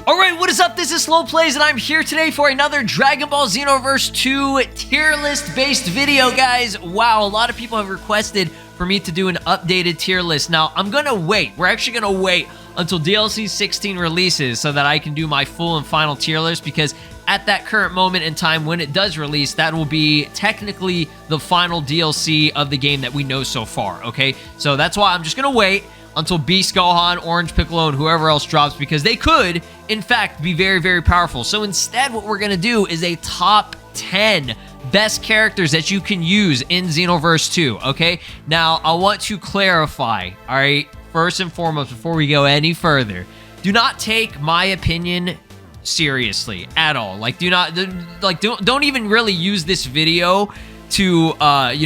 Alright, what is up? This is Slow Plays, and I'm here today for another Dragon Ball Xenoverse 2 tier list based video, guys. Wow, a lot of people have requested for me to do an updated tier list. Now, I'm gonna wait. We're actually gonna wait until DLC 16 releases so that I can do my full and final tier list, because at that current moment in time when it does release, that will be technically the final DLC of the game that we know so far, okay? So that's why I'm just gonna wait until Beast Gohan, Orange Piccolo, and whoever else drops, because they could, in fact, be very, very powerful. So instead, what we're going to do is a top 10 best characters that you can use in Xenoverse 2, okay? Now, I want to clarify, all right? First and foremost, before we go any further, do not take my opinion seriously at all. Like, don't even really use this video to,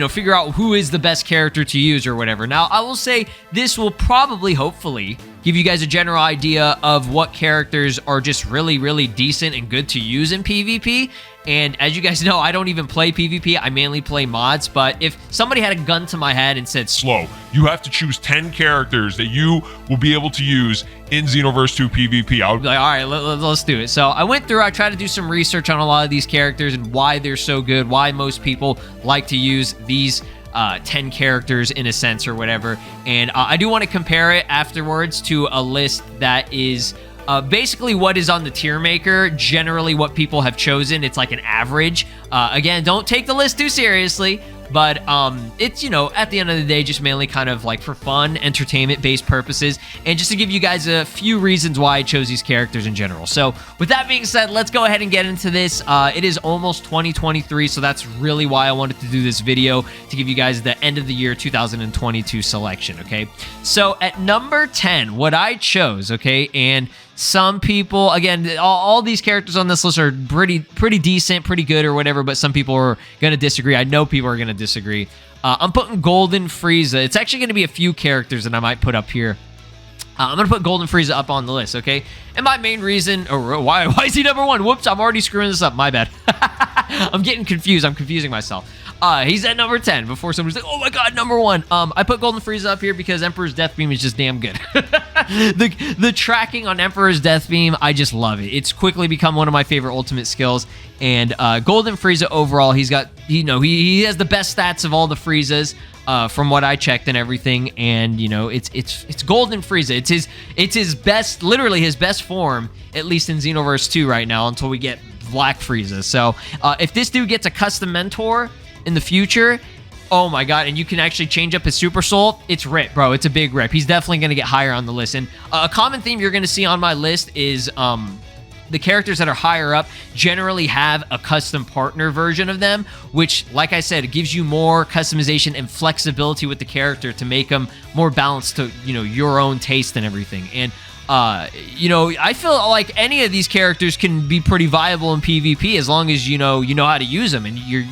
figure out who is the best character to use or whatever. Now, I will say this will probably, hopefully, give you guys a general idea of what characters are just really, really decent and good to use in PvP. And as you guys know, I don't even play PvP. I mainly play mods. But if somebody had a gun to my head and said, Slow, you have to choose 10 characters that you will be able to use in Xenoverse 2 PvP, I would be like, all right, let's do it. So I went through, I tried to do some research on a lot of these characters and why they're so good, why most people like to use these 10 characters in a sense or whatever. And I do want to compare it afterwards to a list that is basically what is on the tier maker, generally what people have chosen. It's like an average. Again, don't take the list too seriously, but it's, at the end of the day, just mainly kind of like for fun, entertainment-based purposes, and just to give you guys a few reasons why I chose these characters in general. So with that being said, let's go ahead and get into this. It is almost 2023, so that's really why I wanted to do this video, to give you guys the end of the year 2022 selection, okay? So at number 10, what I chose, okay, and some people, again, all these characters on this list are pretty decent, pretty good or whatever, but some people are going to disagree. I know people are going to disagree. I'm putting Golden Frieza. It's actually going to be a few characters that I might put up here. I'm going to put Golden Frieza up on the list, okay? And my main reason, or why is he number one? Whoops, I'm already screwing this up. My bad. I'm getting confused. I'm confusing myself. He's at number 10 before somebody's like, oh my god, number 1. I put Golden Frieza up here because Emperor's Death Beam is just damn good. the tracking on Emperor's Death Beam, I just love it. It's quickly become one of my favorite ultimate skills. And Golden Frieza overall, he's got, he has the best stats of all the Friezas from what I checked and everything. And it's Golden Frieza. It's his best, literally his best form, at least in Xenoverse 2 right now, until we get Black Frieza. So if this dude gets a custom mentor in the future, oh my god, and you can actually change up his Super Soul, it's rip, bro. It's a big rip. He's definitely going to get higher on the list. And a common theme you're going to see on my list is the characters that are higher up generally have a custom partner version of them, which, like I said, it gives you more customization and flexibility with the character to make them more balanced to, your own taste and everything. And I feel like any of these characters can be pretty viable in PvP as long as you know how to use them and you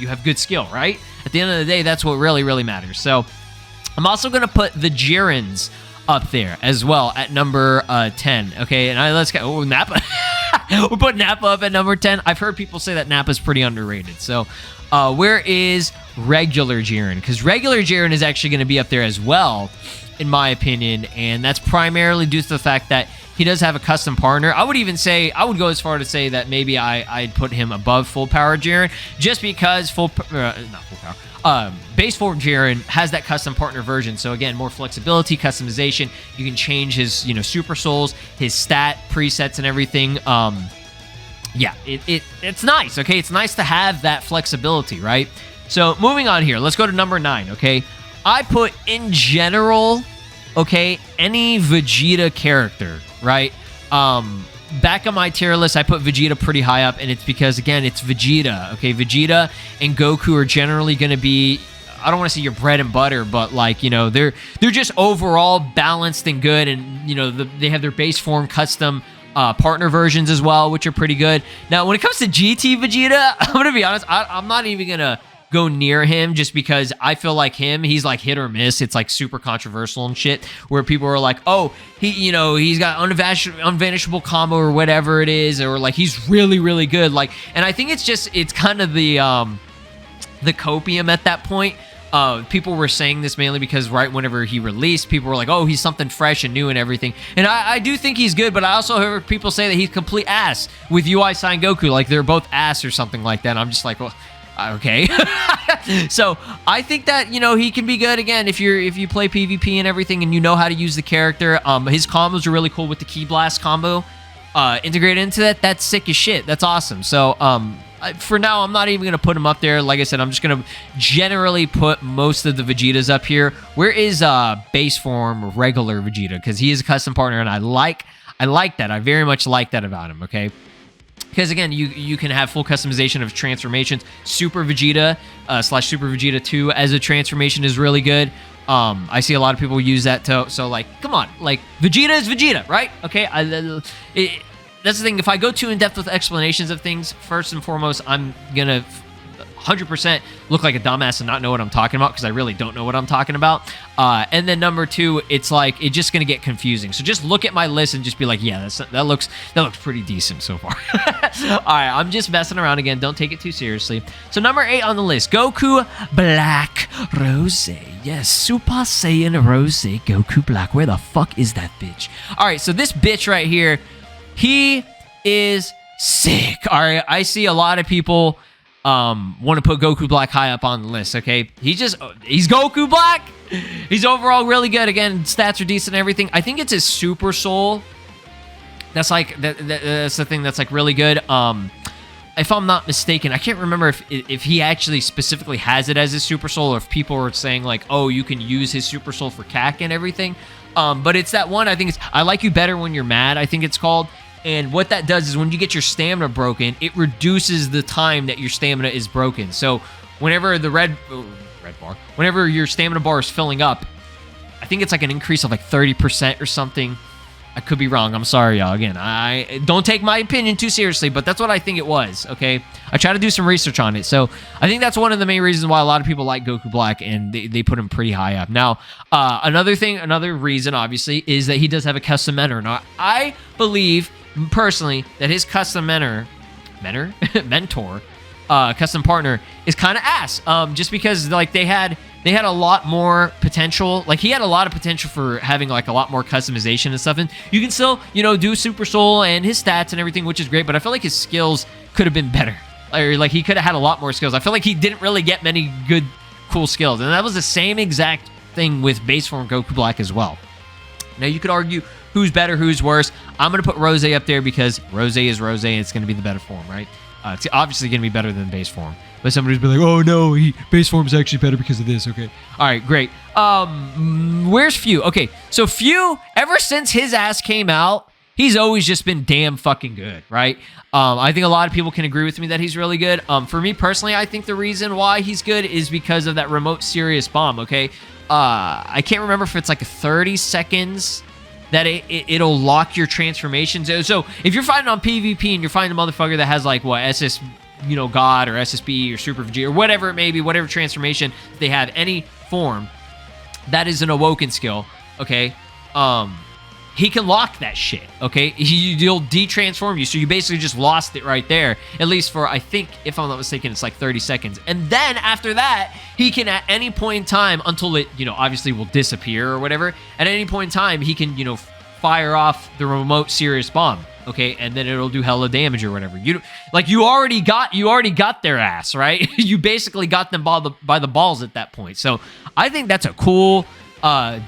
have good skill, right? At the end of the day, that's what really, really matters. So I'm also going to put the Jirens up there as well at number 10. Okay, and let's go. Oh, Nappa. We'll put Nappa up at number 10. I've heard people say that Nappa's pretty underrated. So where is regular Jiren? Because regular Jiren is actually going to be up there as well, in my opinion, and that's primarily due to the fact that he does have a custom partner. I would go as far to say that maybe I'd put him above full power Jiren, just because base form Jiren has that custom partner version. So again, more flexibility, customization. You can change his Super Souls, his stat presets and everything. Yeah, it's nice. Okay, it's nice to have that flexibility, right? So moving on here, let's go to number 9. Okay. I put, in general, okay, any Vegeta character, right? Back on my tier list, I put Vegeta pretty high up, and it's because, again, it's Vegeta, okay? Vegeta and Goku are generally going to be, I don't want to say your bread and butter, but, like, they're just overall balanced and good, and, they have their base form custom partner versions as well, which are pretty good. Now, when it comes to GT Vegeta, I'm going to be honest, I'm not even going to go near him, just because I feel like he's like hit or miss. It's like super controversial and shit, where people are like, oh, he's got unvanishable combo or whatever it is, or like he's really, really good. Like, and I think it's kind of the copium at that point. People were saying this mainly because right whenever he released, people were like, oh, he's something fresh and new and everything. And I do think he's good, but I also heard people say that he's complete ass with UI Sign Goku. Like, they're both ass or something like that. I'm just like, well, okay. So I think that, you know, he can be good again if you play PvP and everything and you know how to use the character. His combos are really cool with the Ki Blast combo integrated into that. That's sick as shit. That's awesome. So for now, I'm not even going to put him up there. Like I said, I'm just going to generally put most of the Vegetas up here. Where is base form regular Vegeta? Because he is a custom partner, and I like that. I very much like that about him, okay? Because, again, you can have full customization of transformations. Super Vegeta / Super Vegeta 2 as a transformation is really good. I see a lot of people use that too. So, like, come on. Like, Vegeta is Vegeta, right? Okay? That's the thing. If I go too in-depth with explanations of things, first and foremost, I'm going to 100% look like a dumbass and not know what I'm talking about because I really don't know what I'm talking about. And then number two, it's like, it's just going to get confusing. So just look at my list and just be like, yeah, that looks pretty decent so far. All right, I'm just messing around again. Don't take it too seriously. So number 8 on the list, Goku Black Rose. Yes, Super Saiyan Rose Goku Black. Where the fuck is that bitch? All right, so this bitch right here, he is sick. All right, I see a lot of people want to put Goku Black high up on the list, okay? He's Goku Black. He's overall really good. Again, stats are decent and everything. I think it's his Super Soul. That's like that's the thing that's like really good. If I'm not mistaken, I can't remember if he actually specifically has it as his Super Soul or if people are saying like, oh, you can use his Super Soul for CAC and everything. But it's that one, I think it's I Like You Better When You're Mad, I think it's called. And what that does is when you get your stamina broken, it reduces the time that your stamina is broken. So whenever the whenever your stamina bar is filling up, I think it's like an increase of like 30% or something. I could be wrong. I'm sorry, y'all. Again, I don't take my opinion too seriously, but that's what I think it was, okay? I try to do some research on it. So I think that's one of the main reasons why a lot of people like Goku Black, and they put him pretty high up. Now, another reason, obviously, is that he does have a custom mentor. Now, I believe, personally, that his custom mentor, custom partner, is kind of ass. Just because, like, they had a lot more potential. Like, he had a lot of potential for having, like, a lot more customization and stuff. And you can still, you know, do Super Soul and his stats and everything, which is great. But I feel like his skills could have been better. Or, like, he could have had a lot more skills. I feel like he didn't really get many good, cool skills. And that was the same exact thing with base form Goku Black as well. Now, you could argue who's better, who's worse. I'm going to put Rose up there because Rose is Rose, and it's going to be the better form, right? It's obviously going to be better than base form. But somebody's been like, oh, no, base form is actually better because of this. Okay. All right, great. Where's Few? Okay, so Few, ever since his ass came out, he's always just been damn fucking good, right? I think a lot of people can agree with me that he's really good. For me personally, I think the reason why he's good is because of that remote serious bomb, okay? I can't remember if it's like 30 seconds that it'll lock your transformations. So if you're fighting on PvP and you're fighting a motherfucker that has like what SS, you know, God or SSB or Super Vegeta or whatever it may be, whatever transformation they have, any form that is an awoken skill, okay? He can lock that shit, okay? He'll de-transform you, so you basically just lost it right there. At least for, I think, if I'm not mistaken, it's like 30 seconds. And then after that, he can at any point in time, until it, you know, obviously will disappear or whatever, at any point in time, he can, you know, fire off the remote serious bomb, okay? And then it'll do hella damage or whatever. You already got their ass, right? You basically got them by the balls at that point. So I think that's a cool,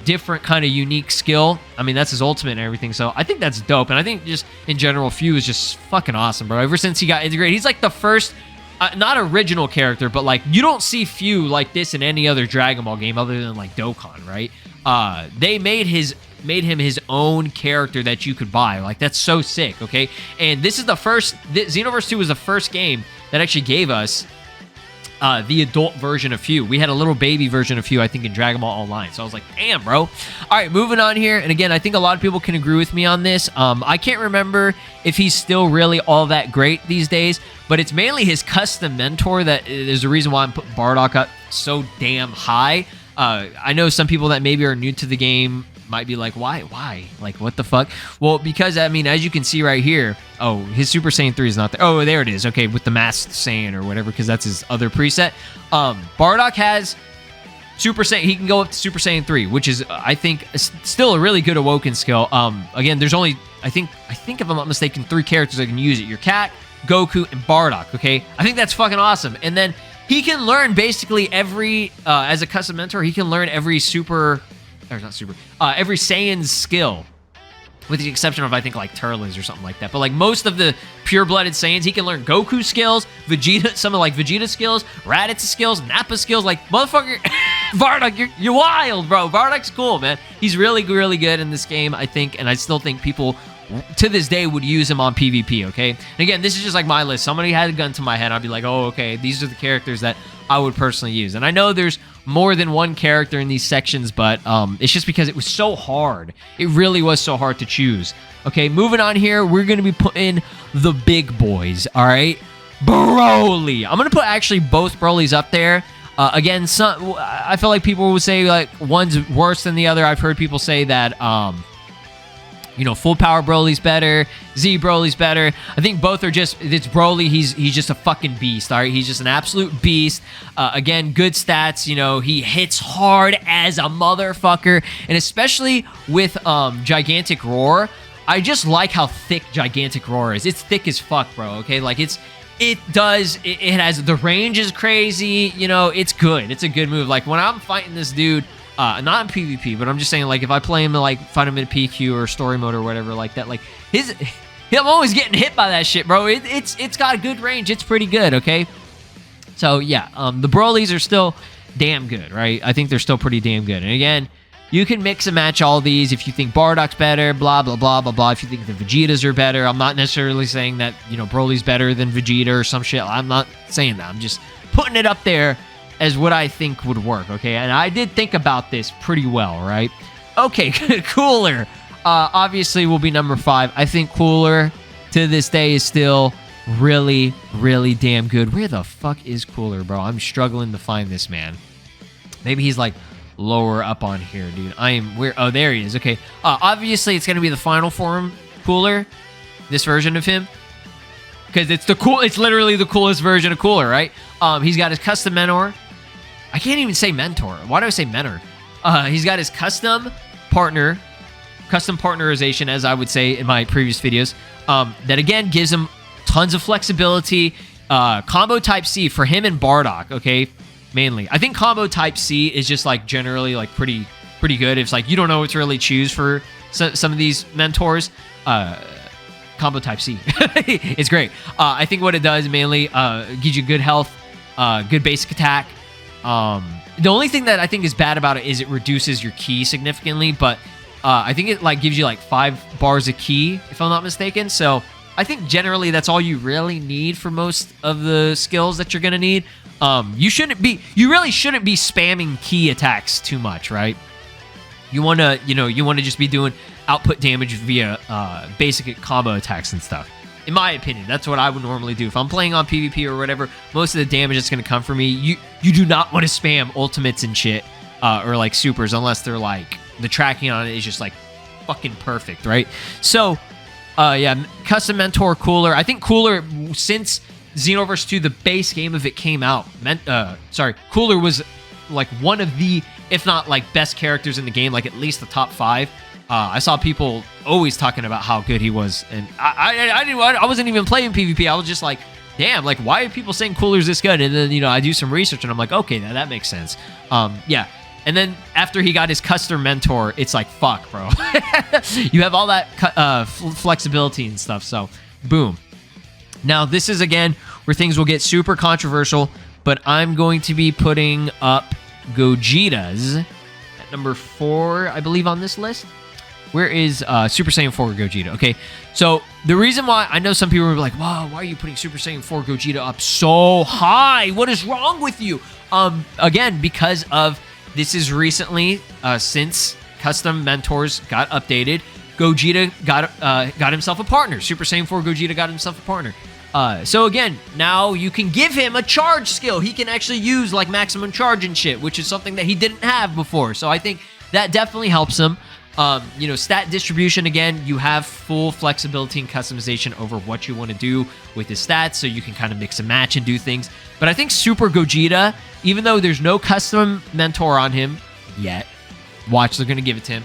different kind of unique skill. I mean, that's his ultimate and everything, so I think that's dope. And I think just in general, Few is just fucking awesome, bro. Ever since he got integrated, he's like the first, not original character, but like you don't see Few like this in any other Dragon Ball game other than like Dokkan, right? They made him his own character that you could buy. Like, that's so sick, okay? And this is the first, Xenoverse 2 was the first game that actually gave us the adult version of Few. We had a little baby version of Few, I think, in Dragon Ball Online. So I was like, damn, bro. All right, moving on here. And again, I think a lot of people can agree with me on this. I can't remember if he's still really all that great these days, but it's mainly his custom mentor that is the reason why I'm putting Bardock up so damn high. I know some people that maybe are new to the game might be like, why? Like, what the fuck? Well, because, I mean, as you can see right here, oh, his Super Saiyan 3 is not there. Oh, there it is. Okay, with the Masked Saiyan or whatever, because that's his other preset. Bardock has Super Saiyan, he can go up to Super Saiyan 3, which is, I think, still a really good awoken skill. Again, there's only, I think if I'm not mistaken, 3 characters that can use it. Your cat, Goku, and Bardock, okay? I think that's fucking awesome. And then he can learn basically every, as a custom mentor, he can learn every every Saiyan's skill. With the exception of, I think, like, Turles or something like that. But, like, most of the pure-blooded Saiyans, he can learn Goku skills, Vegeta, some of, like, Vegeta skills, Raditz skills, Nappa skills. Like, motherfucker, Bardock, you're wild, bro. Bardock's cool, man. He's really, really good in this game, I think, and I still think people, to this day, would use him on PvP, okay? And again, this is just, like, my list. Somebody had a gun to my head, I'd be like, oh, okay, these are the characters that I would personally use. And I know there's more than one character in these sections, but it's just because it was so hard. It really was so hard to choose. Okay, moving on here, we're going to be putting the big boys, all right? Broly. I'm going to put actually both Brolys up there. Again, I feel like people would say like one's worse than the other. I've heard people say that, you know, full power Broly's better, Z Broly's better. I think both are just, it's Broly, he's just a fucking beast, all right? He's just an absolute beast. Again, good stats, you know, he hits hard as a motherfucker, and especially with Gigantic Roar, I just like how thick Gigantic Roar is. It's thick as fuck, bro, okay? Like, it has, the range is crazy, you know, it's good. It's a good move. Like, when I'm fighting this dude, not in PvP, but I'm just saying, like, if I play him, like, fight him in PQ or story mode or whatever like that, like, I'm always getting hit by that shit, bro. It's got a good range. It's pretty good, okay? So, yeah, the Brolys are still damn good, right? I think they're still pretty damn good. And again, you can mix and match all these if you think Bardock's better, blah, blah, blah, blah, blah. If you think the Vegetas are better, I'm not necessarily saying that, you know, Broly's better than Vegeta or some shit. I'm not saying that. I'm just putting it up there as what I think would work, okay? And I did think about this pretty well, right? Okay, Cooler. Obviously will be number 5. I think Cooler, to this day, is still really, really damn good. Where the fuck is Cooler, bro? I'm struggling to find this man. Maybe he's, like, lower up on here, dude. Oh, there he is. Okay. Obviously, it's going to be the final form Cooler, this version of him. Because it's literally the coolest version of Cooler, right? He's got his custom mentor. I can't even say mentor. Why do I say mentor? He's got his custom partnerization, as I would say in my previous videos. That again gives him tons of flexibility. Combo Type C for him and Bardock, okay? Mainly. I think Combo Type C is just like generally like pretty good. It's like you don't know what to really choose for some of these mentors. Combo Type C. It's great. I think what it does mainly gives you good health, good basic attack. The only thing that I think is bad about it is it reduces your ki significantly, but I think it like gives you like 5 bars of ki, if I'm not mistaken. So I think generally that's all you really need for most of the skills that you're gonna need. You really shouldn't be spamming ki attacks too much, right? You wanna just be doing output damage via basic combo attacks and stuff. In my opinion, that's what I would normally do. If I'm playing on PvP or whatever, most of the damage that's going to come from me, you do not want to spam ultimates and shit, or like supers, unless they're like, the tracking on it is just like fucking perfect, right? So, yeah, custom mentor Cooler. I think Cooler, since Xenoverse 2, the base game of it came out, Cooler was like one of the, if not like best characters in the game, like at least the top 5. I saw people always talking about how good he was, and I wasn't even playing PvP. I was just like, damn, like, why are people saying Cooler's this good? And then, you know, I do some research, and I'm like, okay, now that makes sense. Yeah. And then after he got his custom mentor, it's like, fuck, bro. You have all that flexibility and stuff, so boom. Now, this is, again, where things will get super controversial, but I'm going to be putting up Gogeta's at number 4, I believe, on this list. Where is Super Saiyan 4 Gogeta? Okay, so the reason why, I know some people will be like, wow, why are you putting Super Saiyan 4 Gogeta up so high? What is wrong with you? Again, because of, this is recently, since custom mentors got updated, Gogeta got himself a partner. Super Saiyan 4 Gogeta got himself a partner. So again, now you can give him a charge skill. He can actually use like maximum charge and shit, which is something that he didn't have before. So I think that definitely helps him. Stat distribution, again, you have full flexibility and customization over what you want to do with his stats, so you can kind of mix and match and do things. But I think Super Gogeta, even though there's no custom mentor on him yet, watch, they're going to give it to him.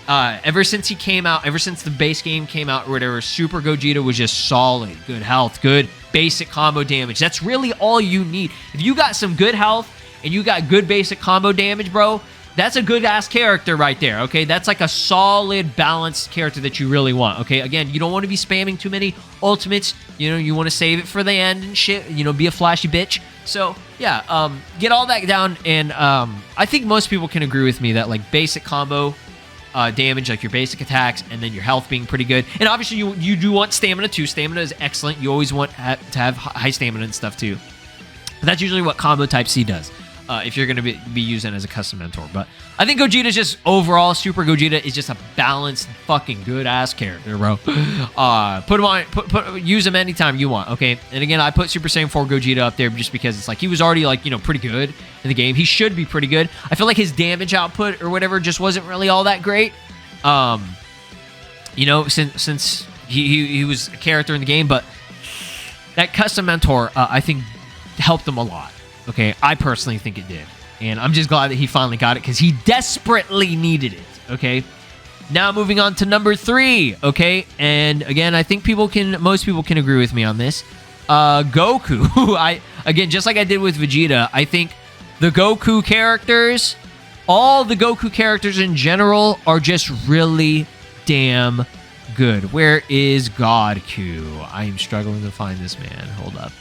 Ever since he came out, ever since the base game came out or whatever, Super Gogeta was just solid. Good health, good basic combo damage. That's really all you need. If you got some good health and you got good basic combo damage, bro, that's a good-ass character right there, okay? That's like a solid, balanced character that you really want, okay? Again, you don't want to be spamming too many ultimates. You want to save it for the end and shit. Be a flashy bitch. So, yeah, get all that down, and I think most people can agree with me that, like, basic combo damage, like your basic attacks, and then your health being pretty good. And obviously, you do want stamina, too. Stamina is excellent. You always want to have high stamina and stuff, too. But that's usually what Combo Type C does. If you're going to be using as a custom mentor. But I think Gogeta's just overall, Super Gogeta is just a balanced, fucking good-ass character, bro. Put him on, use him anytime you want, okay? And again, I put Super Saiyan 4 Gogeta up there just because it's like, he was already, like, pretty good in the game. He should be pretty good. I feel like his damage output or whatever just wasn't really all that great. Since he was a character in the game, but that custom mentor, I think, helped him a lot. Okay, I personally think it did. And I'm just glad that he finally got it because he desperately needed it, okay? Now moving on to number 3, okay? And again, I think most people can agree with me on this. Goku. Again, just like I did with Vegeta, I think the Goku characters, all the Goku characters in general are just really damn good. Where is Goku? I am struggling to find this man. Hold up.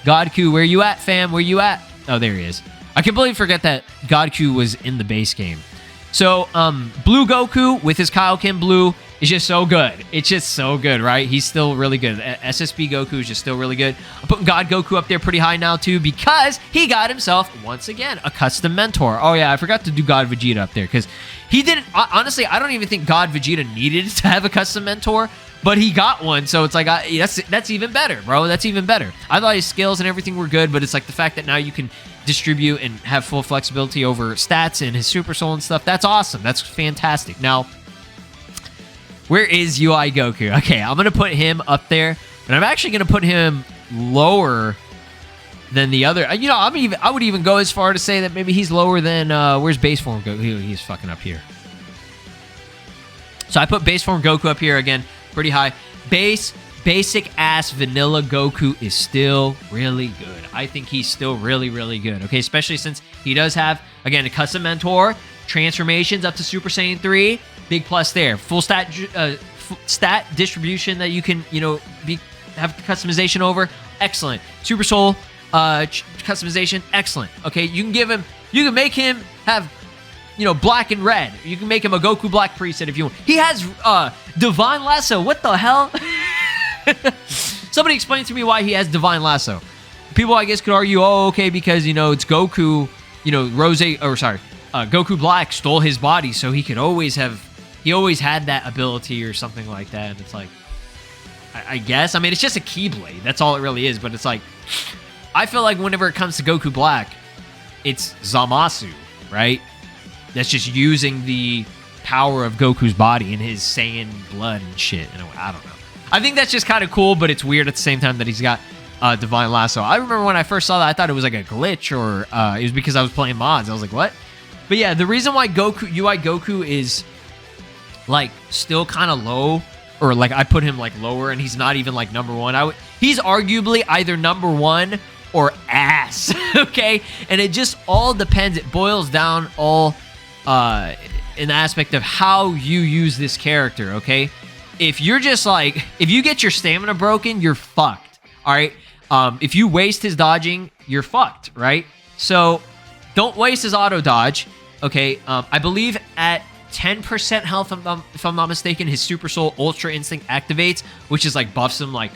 Goku, where you at, fam? Where you at? Oh, there he is. I completely forget that Goku was in the base game. So, Blue Goku with his Kaioken Blue is just so good. It's just so good, right? He's still really good. SSB Goku is just still really good. I'm putting God Goku up there pretty high now, too, because he got himself, once again, a custom mentor. Oh, yeah, I forgot to do God Vegeta up there, because he didn't... Honestly, I don't even think God Vegeta needed to have a custom mentor, but he got one, so it's like, that's even better, bro. That's even better. I thought his skills and everything were good, but it's like the fact that now you can distribute and have full flexibility over stats and his Super Soul and stuff. That's awesome. That's fantastic. Now, where is UI Goku? Okay, I'm going to put him up there, but I'm actually going to put him lower than the other. I would even go as far to say that maybe he's lower than, where's base form Goku? He's fucking up here. So I put base form Goku up here again. Pretty high. Basic ass vanilla Goku is still really good. I think he's still really, really good. Okay, especially since he does have, again, a custom mentor, transformations up to Super Saiyan 3. Big plus there. Full stat distribution that you can, have customization over. Excellent. Super Soul customization. Excellent. Okay, you can make him have, black and red. You can make him a Goku Black preset if you want. He has Divine Lasso. What the hell? Somebody explain to me why he has Divine Lasso. People, I guess, could argue, okay, because, it's Goku, Goku Black stole his body, so he always had that ability or something like that. And it's like, I guess. I mean, it's just a Keyblade. That's all it really is. But it's like, I feel like whenever it comes to Goku Black, it's Zamasu, right? That's just using the power of Goku's body and his Saiyan blood and shit. I don't know. I think that's just kind of cool, but it's weird at the same time that he's got Divine Lasso. I remember when I first saw that, I thought it was like a glitch, or it was because I was playing mods. I was like, what? But yeah, the reason why UI Goku is like still kind of low, or like I put him like lower, and he's not even like number 1. He's arguably either number 1 or ass. Okay, and it just all depends. It boils down all in the aspect of how you use this character. Okay, if you're just like, if you get your stamina broken, you're fucked. All right, if you waste his dodging, you're fucked. Right, so don't waste his auto dodge. Okay, I believe at 10% health, if I'm not mistaken, his Super Soul Ultra Instinct activates, which is like buffs him like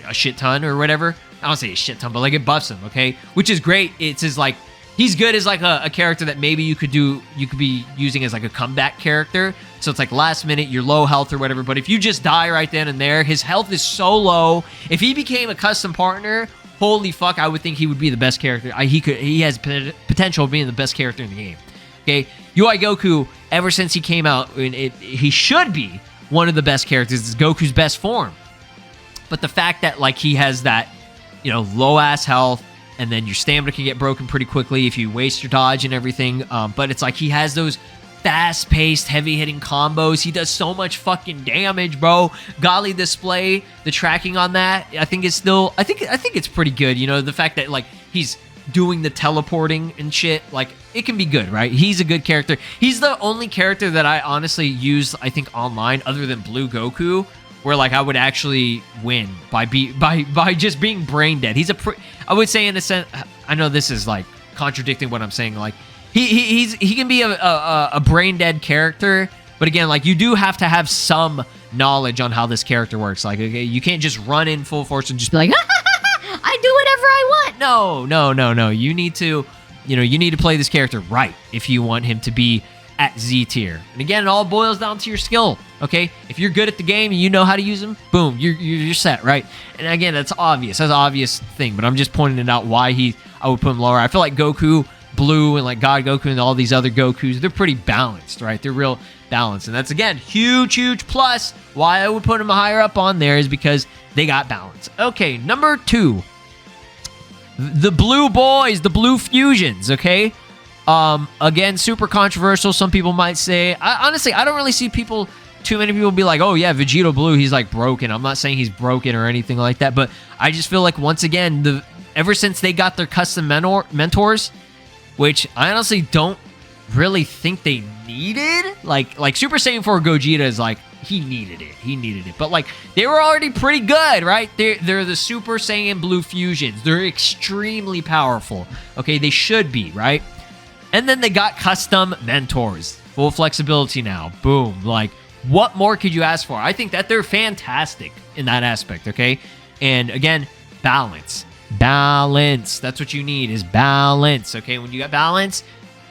a shit ton or whatever. I don't say a shit ton, but like it buffs him, okay? Which is great. It's his like, he's good as like a character that maybe you could be using as like a comeback character. So it's like last minute, you're low health or whatever. But if you just die right then and there, his health is so low. If he became a custom partner, holy fuck, I would think he would be the best character. He has potential of being the best character in the game. Okay, UI Goku, ever since he came out, he should be one of the best characters. It's Goku's best form. But the fact that, like, he has that, you know, low-ass health, and then your stamina can get broken pretty quickly if you waste your dodge and everything. But it's like he has those fast-paced, heavy-hitting combos. He does so much fucking damage, bro. Golly display, the tracking on that, I think it's still, I think it's pretty good. You know, the fact that, like, he's doing the teleporting and shit, like, it can be good, right? He's a good character. He's the only character that I honestly use, I think, online, other than Blue Goku, where, like, I would actually win by just being brain dead. He's I would say, in a sense, I know this is, like, contradicting what I'm saying, like, he can be a brain dead character, but again, like, you do have to have some knowledge on how this character works. Like, okay, you can't just run in full force and just be like, I do whatever I want. No. You need to, you know, you need to play this character right if you want him to be at Z tier. And again, it all boils down to your skill. Okay, if you're good at the game and you know how to use them, boom, you're set, right? And again, that's obvious. That's an obvious thing, but I'm just pointing it out why I would put him lower. I feel like Goku, Blue, and like God Goku and all these other Gokus, they're pretty balanced, right? They're real balanced, and that's, again, huge plus why I would put them higher up on there, is because they got balance. Okay, number 2, the Blue Boys, the Blue Fusions. Okay, again, super controversial. Some people might say, honestly, I don't really see too many people be like, oh yeah, Vegito Blue, he's like broken. I'm not saying he's broken or anything like that, but I just feel like, once again, ever since they got their custom mentors, which I honestly don't really think they needed, like Super Saiyan 4 Gogeta is like, he needed it, but like, they were already pretty good, right? They're the Super Saiyan Blue Fusions. They're extremely powerful. Okay, they should be, right? And then they got custom mentors, full flexibility now, boom. Like, what more could you ask for? I think that they're fantastic in that aspect, okay? And again, balance. That's what you need, is balance, okay? When you got balance,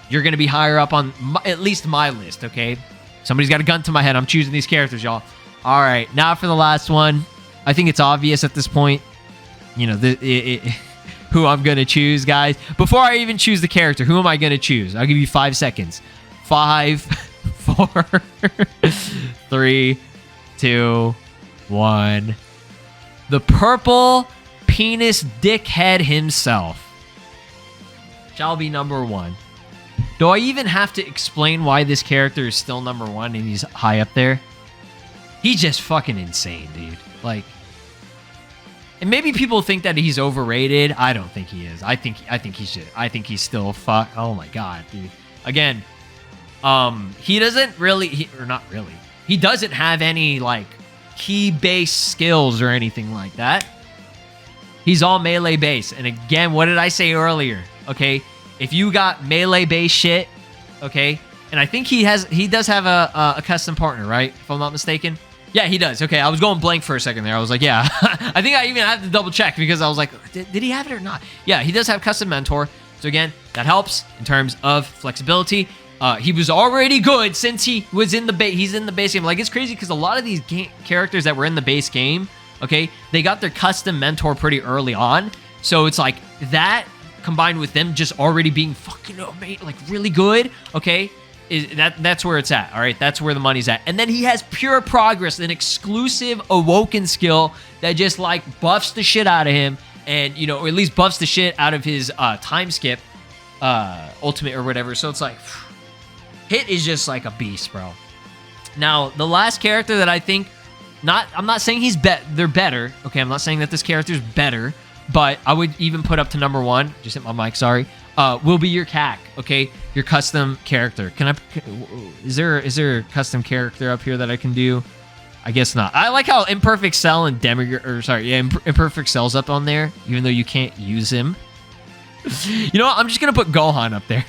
you're going to be higher up on at least my list, okay? Somebody's got a gun to my head. I'm choosing these characters, y'all. All right, now for the last one. I think it's obvious at this point, you know, who I'm going to choose, guys. Before I even choose the character, who am I going to choose? I'll give you 5 seconds. 5, 4, 3, 2, 1. The purple penis dickhead himself shall be number 1. Do I even have to explain why this character is still number 1 and he's high up there? He's just fucking insane, dude. Like, and maybe people think that he's overrated. I don't think he is. I think he should. I think he's still oh my god, dude. Again, he doesn't really, or not really. He doesn't have any, like, key-based skills or anything like that. He's all melee-based. And again, what did I say earlier? Okay, if you got melee-based shit, okay, and I think he does have a custom partner, right? If I'm not mistaken. Yeah, he does. Okay, I was going blank for a second there. I was like, yeah. I think I even had to double check, because I was like, did he have it or not? Yeah, he does have custom mentor. So again, that helps in terms of flexibility. He was already good since he was in the base. He's in the base game. Like, it's crazy because a lot of these characters that were in the base game, okay, they got their custom mentor pretty early on. So it's like that combined with them just already being fucking like really good, okay, that's where it's at. All right, that's where the money's at. And then he has Pure Progress, an exclusive awoken skill that just like buffs the shit out of him, and you know, or at least buffs the shit out of his time skip ultimate or whatever. So it's like, Hit is just like a beast, bro. Now, the last character that I think, I'm not saying they're better, okay? I'm not saying that this character's better, but I would even put up to number 1, just hit my mic, sorry, will be your CAC, okay? Your custom character. Is there a custom character up here that I can do? I guess not. I like how Imperfect Cell and Imperfect Cell's up on there, even though you can't use him. You know what? I'm just going to put Gohan up there.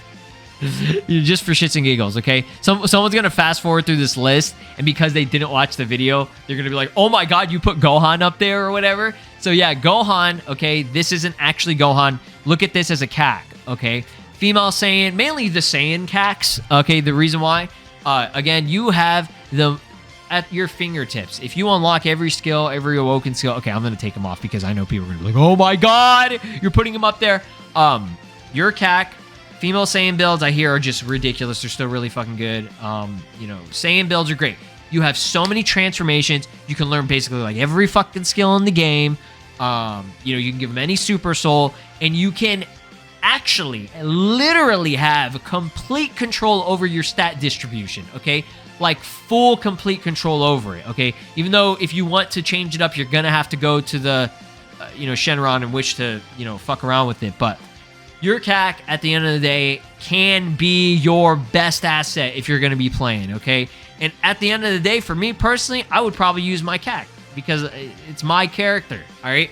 Just for shits and giggles, okay? Someone's gonna fast forward through this list, and because they didn't watch the video, they're gonna be like, oh my god, you put Gohan up there or whatever. So yeah, Gohan, okay, this isn't actually Gohan. Look at this as a CAC, okay? Female Saiyan, mainly the Saiyan CACs, okay? The reason why, again, you have them at your fingertips. If you unlock every skill, every awoken skill, okay, I'm gonna take them off because I know people are gonna be like, oh my god, you're putting him up there. Your CAC, Female Saiyan builds I hear are just ridiculous. They're still really fucking good. You know, Saiyan builds are great. You have so many transformations. You can learn basically like every fucking skill in the game. You know, you can give them any Super Soul, and you can actually literally have complete control over your stat distribution, okay? Like full complete control over it, okay? Even though if you want to change it up, you're gonna have to go to the, you know, Shenron and wish to, you know, fuck around with it. But your CAC at the end of the day can be your best asset if you're gonna be playing, okay? And at the end of the day, for me personally, I would probably use my CAC because it's my character, all right?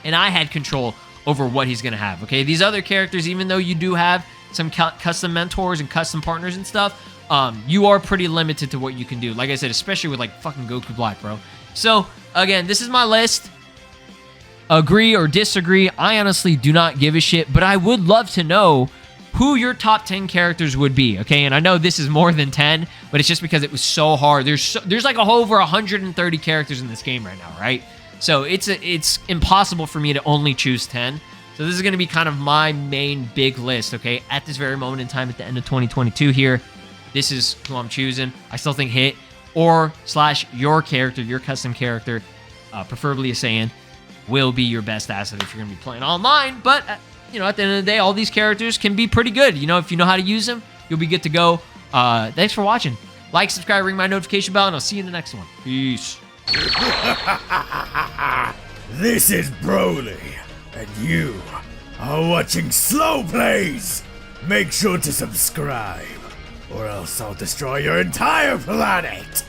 And I had control over what he's going to have, okay? These other characters, even though you do have some custom mentors and custom partners and stuff, you are pretty limited to what you can do. Like I said, especially with, like, fucking Goku Black, bro. So, again, this is my list. Agree or disagree, I honestly do not give a shit, but I would love to know who your top 10 characters would be, okay? And I know this is more than 10, but it's just because it was so hard. There's like over 130 characters in this game right now, right? So it's impossible for me to only choose 10. So this is going to be kind of my main big list, okay? At this very moment in time, at the end of 2022 here, this is who I'm choosing. I still think Hit or / your character, your custom character, preferably a Saiyan, will be your best asset if you're going to be playing online. But, you know, at the end of the day, all these characters can be pretty good. You know, if you know how to use them, you'll be good to go. Thanks for watching. Like, subscribe, ring my notification bell, and I'll see you in the next one. Peace. This is Broly, and you are watching Slow Plays. Make sure to subscribe, or else I'll destroy your entire planet.